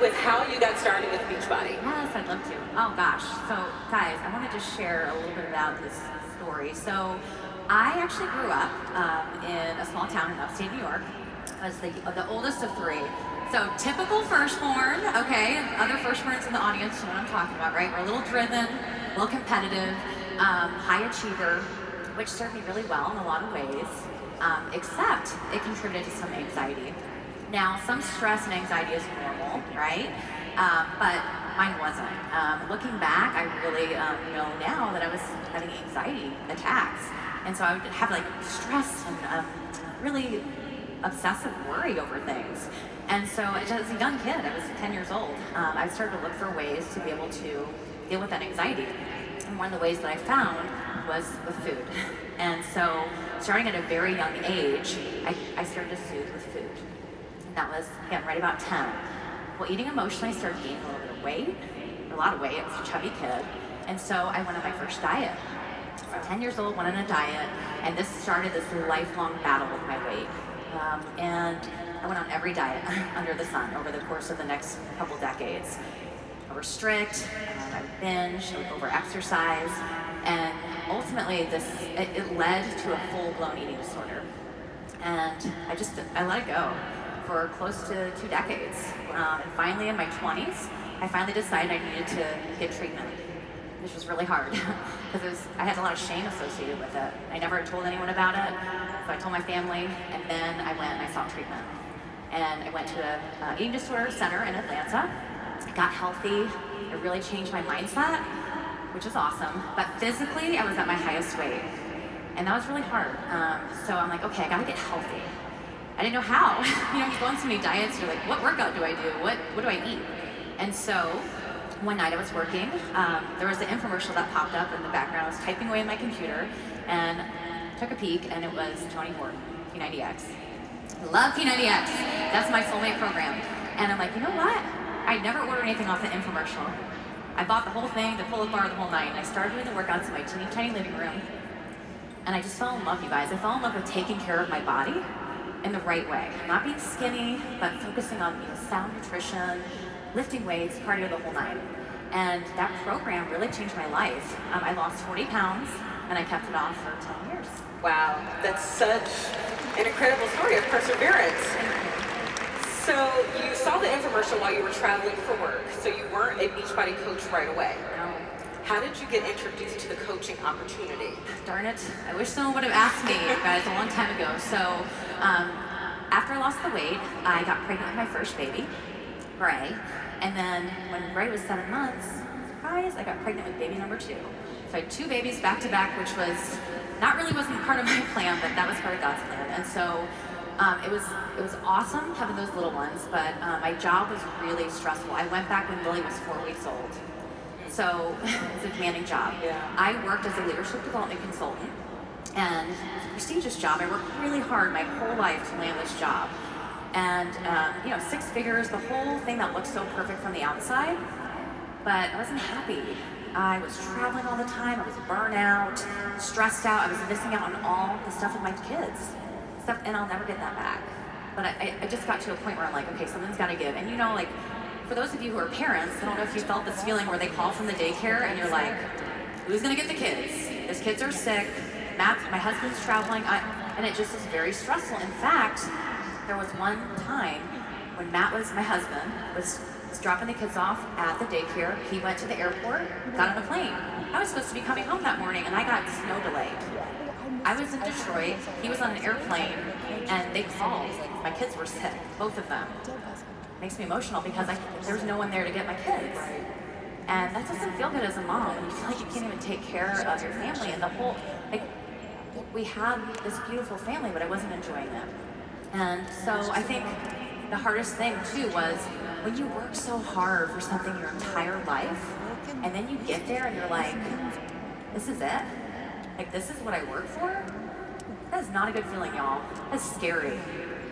with how you got started with Beachbody. Yes, I'd love to. Oh gosh. So guys, I want to just share a little bit about this story. So I actually grew up in a small town in upstate New York. I was the oldest of three. So typical firstborn, okay? Other firstborns in the audience know what I'm talking about, right? We're a little driven, a little competitive, high achiever, which served me really well in a lot of ways, except it contributed to some anxiety. Now, some stress and anxiety is normal, right? But mine wasn't. Looking back, I really know now that I was having anxiety attacks. And so I would have like stress and really obsessive worry over things. And so as a young kid, I was 10 years old, I started to look for ways to be able to deal with that anxiety. And one of the ways that I found was with food. And so starting at a very young age, I started to soothe with food. And that was, again, right about 10. Well, eating emotionally, I started gaining a little bit of weight, a lot of weight. I was a chubby kid. And so I went on my first diet. So 10 years old, went on a diet, and this started this lifelong battle with my weight. And I went on every diet under the sun over the course of the next couple decades. I was strict, I would binge, I would over-exercise, and ultimately it led to a full-blown eating disorder. And I let it go for close to 2 decades. And finally in my 20s, I finally decided I needed to get treatment, which was really hard because I had a lot of shame associated with it. I never told anyone about it, so I told my family, and then I went and I sought treatment. And I went to an eating disorder center in Atlanta. I got healthy. It really changed my mindset, which is awesome. But physically, I was at my highest weight. And that was really hard. So I'm like, okay, I gotta get healthy. I didn't know how. You go on so many diets, you're like, what workout do I do? What do I eat? And so one night I was working, there was an infomercial that popped up in the background. I was typing away on my computer and took a peek, and it was Tony Ford, P90X. I love P90X. That's my soulmate program. And I'm like, you know what? I never ordered anything off the infomercial. I bought the whole thing, the pull-up bar, the whole night, and I started doing the workouts in my teeny tiny living room. And I just fell in love, you guys. I fell in love with taking care of my body in the right way. Not being skinny, but focusing on sound nutrition, lifting weights, cardio, the whole nine. And that program really changed my life. I lost 40 pounds, and I kept it off for 10 years. Wow, that's such an incredible story of perseverance. So you saw the infomercial while you were traveling for work, so you weren't a Beachbody coach right away. No. How did you get introduced to the coaching opportunity? Darn it, I wish someone would have asked me, guys, a long time ago. So after I lost the weight, I got pregnant with my first baby, Gray. And then when Gray was 7 months, surprise, I got pregnant with baby number 2. So I had 2 babies back to back, which wasn't part of my plan, but that was part of God's plan. And so it was awesome having those little ones, but my job was really stressful. I went back when Lily was 4 weeks old. So it's a demanding job. Yeah. I worked as a leadership development consultant, and it's a prestigious job. I worked really hard my whole life to land this job. And 6 figures, the whole thing that looked so perfect from the outside, but I wasn't happy. I was traveling all the time, I was burnt out, stressed out, I was missing out on all the stuff with my kids. And I'll never get that back. But I just got to a point where I'm like, okay, something's gotta give. And for those of you who are parents, I don't know if you felt this feeling where they call from the daycare and you're like, who's gonna get the kids? These kids are sick, my husband's traveling, and it just is very stressful. In fact, there was one time when my husband, was dropping the kids off at the daycare. He went to the airport, got on a plane. I was supposed to be coming home that morning, and I got snow delayed. I was in Detroit, he was on an airplane, and they called. My kids were sick, both of them. Makes me emotional because there was no one there to get my kids. And that doesn't feel good as a mom. You feel like you can't even take care of your family, and the whole, we had this beautiful family, but I wasn't enjoying it. And so I think the hardest thing too was when you work so hard for something your entire life, and then you get there and you're like, this is it? This is what I work for? That is not a good feeling, y'all. That's scary.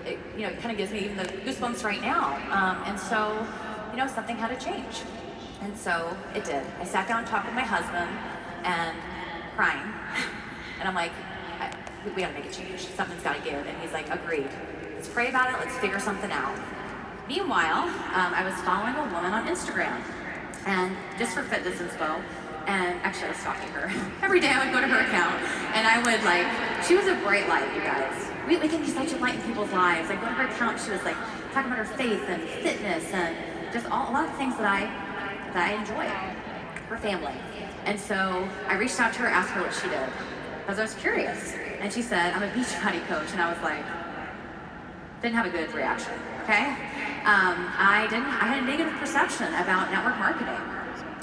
It kind of gives me even the goosebumps right now. And so, something had to change. And so it did. I sat down and talked with my husband and crying. And I'm like, we gotta make a change. Something's gotta give. And he's like, agreed. Let's pray about it. Let's figure something out. Meanwhile, I was following a woman on Instagram, and just for fitness inspo, and actually I was stalking her. Every day I would go to her account, and I would like, she was a bright light, you guys. We can be such a light in people's lives. Like, go to her account, she was like, talking about her faith and fitness, and just a lot of things that I enjoy. Her family. And so I reached out to her, asked her what she did, because I was curious. And she said, I'm a Beachbody coach, and I was like, didn't have a good reaction, okay? I had a negative perception about network marketing.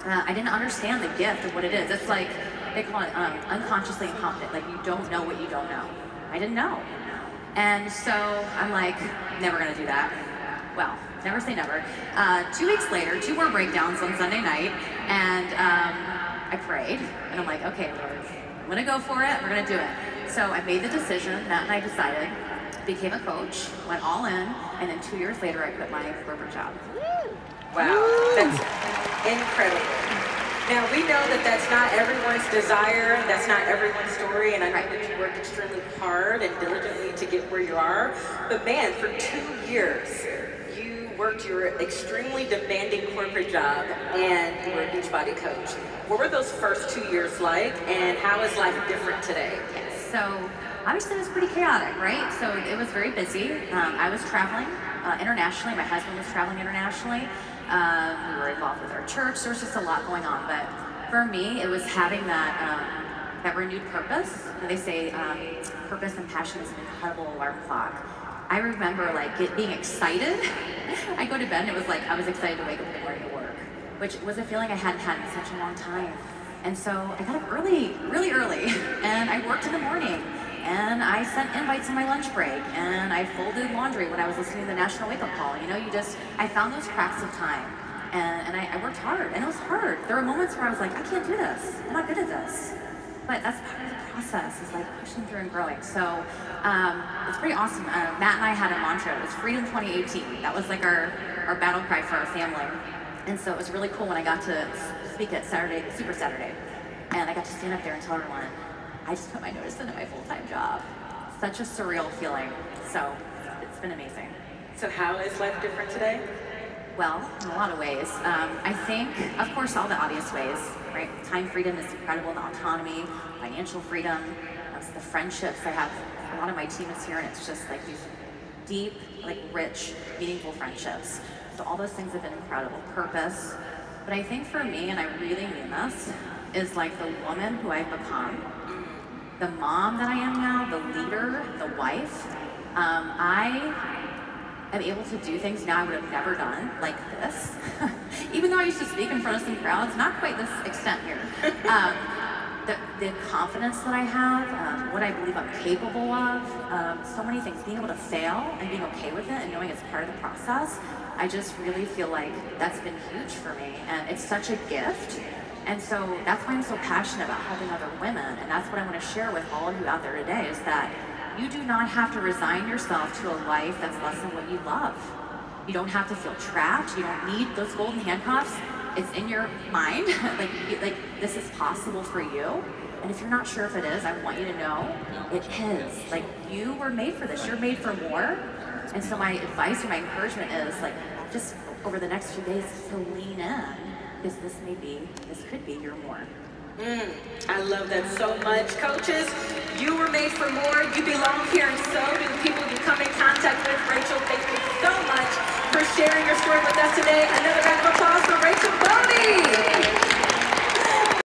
I didn't understand the gift of what it is. It's like, they call it unconsciously incompetent, like you don't know what you don't know. I didn't know. And so I'm like, never gonna do that. Well, never say never. 2 weeks later, 2 more breakdowns on Sunday night, and I prayed, and I'm like, okay, Lord, I'm gonna go for it, we're gonna do it. So I made the decision, Matt and I decided, became a coach, went all in, and then 2 years later, I quit my corporate job. Wow, that's incredible. Now, we know that that's not everyone's desire, that's not everyone's story, and I know that you worked extremely hard and diligently to get where you are, but man, for 2 years, you worked your extremely demanding corporate job, and you were a Beachbody coach. What were those first 2 years like, and how is life different today? Yes, so obviously it was pretty chaotic, right? So it was very busy. I was traveling internationally, my husband was traveling internationally. We were involved with our church. There was just a lot going on, but for me, it was having that renewed purpose. They say purpose and passion is an incredible alarm clock. I remember like being excited. I go to bed and it was like I was excited to wake up in the morning to work, which was a feeling I hadn't had in such a long time. And so I got up early, really early, and I worked in the morning. And I sent invites on my lunch break, and I folded laundry when I was listening to the National Wake Up Call. You know, I found those cracks of time, and I worked hard, and it was hard. There were moments where I was like, I can't do this, I'm not good at this. But that's part of the process, is like pushing through and growing. So it's pretty awesome. Matt and I had a mantra, it was Freedom 2018. That was like our battle cry for our family. And so it was really cool when I got to speak at Super Saturday, and I got to stand up there and tell everyone, I just put my notice into my full-time job. Such a surreal feeling. So it's been amazing. So how is life different today? Well, in a lot of ways. I think, of course, all the obvious ways, right? Time freedom is incredible, the autonomy, financial freedom, the friendships. I have a lot of my team is here, and it's just like these deep, like rich, meaningful friendships. So all those things have been incredible. Purpose. But I think for me, and I really mean this, is like the woman who I've become, the mom that I am now, the leader, the wife. I am able to do things now I would have never done, like this. Even though I used to speak in front of some crowds, not quite this extent here. The confidence that I have, what I believe I'm capable of, so many things, being able to fail and being okay with it and knowing it's part of the process, I just really feel like that's been huge for me, and it's such a gift. And so that's why I'm so passionate about helping other women, and that's what I want to share with all of you out there today, is that you do not have to resign yourself to a life that's less than what you love. You don't have to feel trapped. You don't need those golden handcuffs. It's in your mind, like this is possible for you. And if you're not sure if it is, I want you to know it is. Like, you were made for this. You're made for more. And so my advice or my encouragement is, like, just over the next few days to lean in, because this could be your more. I love that so much. Coaches, you were made for more. You belong here, and so do the people you come in contact with. Rachel, thank you so much for sharing your story with us today. Another round of applause for Rachel Bodie.